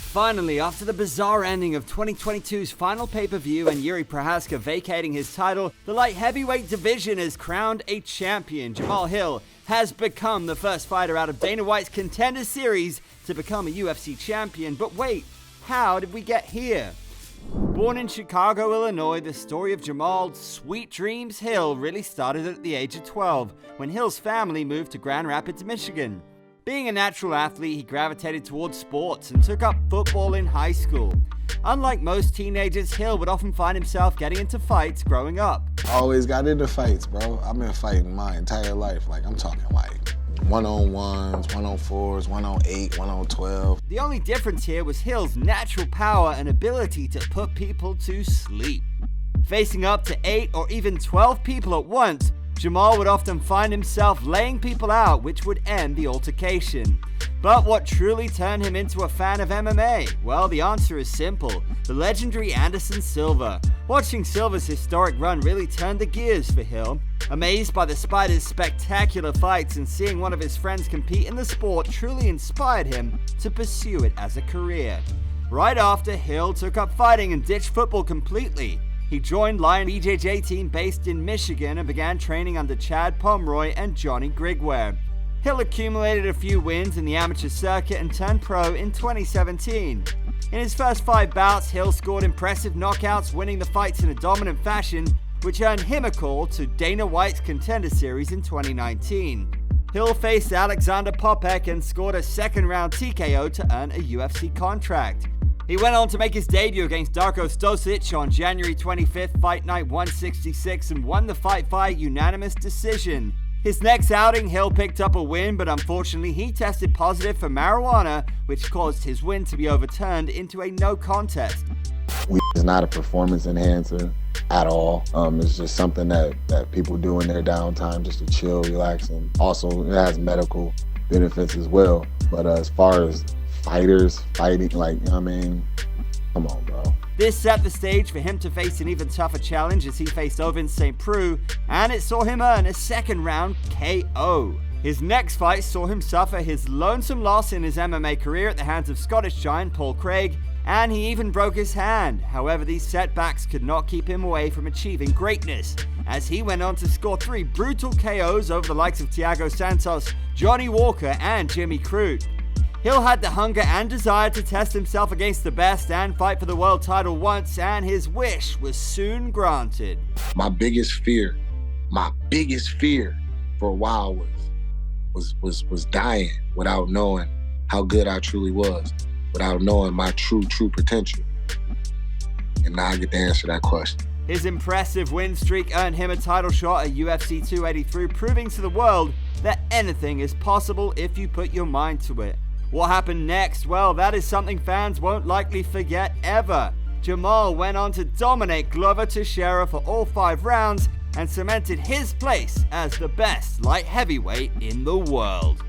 Finally, after the bizarre ending of 2022's final pay-per-view and Yuri Prohaska vacating his title, the light heavyweight division has crowned a champion. Jamahal Hill has become the first fighter out of Dana White's Contender Series to become a UFC champion. But wait, how did we get here? Born in Chicago, Illinois, the story of Jamahal Sweet Dreams Hill really started at the age of 12, when Hill's family moved to Grand Rapids, Michigan. Being a natural athlete, he gravitated towards sports and took up football in high school. Unlike most teenagers, Hill would often find himself getting into fights growing up. I always got into fights, bro. I've been fighting my entire life. I'm talking one-on-ones, 1-on-4s, 1-on-8, 1-on-12. The only difference here was Hill's natural power and ability to put people to sleep. Facing up to 8 or even 12 people at once, Jamahal would often find himself laying people out, which would end the altercation. But what truly turned him into a fan of MMA? Well, the answer is simple: the legendary Anderson Silva. Watching Silva's historic run really turned the gears for Hill. Amazed by the Spider's spectacular fights and seeing one of his friends compete in the sport truly inspired him to pursue it as a career. Right after, Hill took up fighting and ditched football completely. He joined Lion BJJ team based in Michigan and began training under Chad Pomeroy and Johnny Grigware. Hill accumulated a few wins in the amateur circuit and turned pro in 2017. In his first 5 bouts, Hill scored impressive knockouts, winning the fights in a dominant fashion, which earned him a call to Dana White's Contender Series in 2019. Hill faced Alexander Popek and scored a second-round TKO to earn a UFC contract. He went on to make his debut against Darko Stosic on January 25th, Fight Night 166, and won the fight via unanimous decision. His next outing, Hill picked up a win, but unfortunately he tested positive for marijuana, which caused his win to be overturned into a no contest. Weed is not a performance enhancer at all. It's just something that people do in their downtime just to chill, relax, and also it has medical benefits as well. But as far as fighters fighting, come on, bro. This set the stage for him to face an even tougher challenge as he faced Ovin St. Preux, and it saw him earn a second-round KO. His next fight saw him suffer his lonesome loss in his MMA career at the hands of Scottish giant Paul Craig, and he even broke his hand. However, these setbacks could not keep him away from achieving greatness, as he went on to score 3 brutal KOs over the likes of Thiago Santos, Johnny Walker, and Jimmy Crute. Hill had the hunger and desire to test himself against the best and fight for the world title once, and his wish was soon granted. My biggest fear for a while was dying without knowing how good I truly was, without knowing my true potential. And now I get to answer that question. His impressive win streak earned him a title shot at UFC 283, proving to the world that anything is possible if you put your mind to it. What happened next? Well, that is something fans won't likely forget ever. Jamahal went on to dominate Glover Teixeira for all 5 rounds and cemented his place as the best light heavyweight in the world.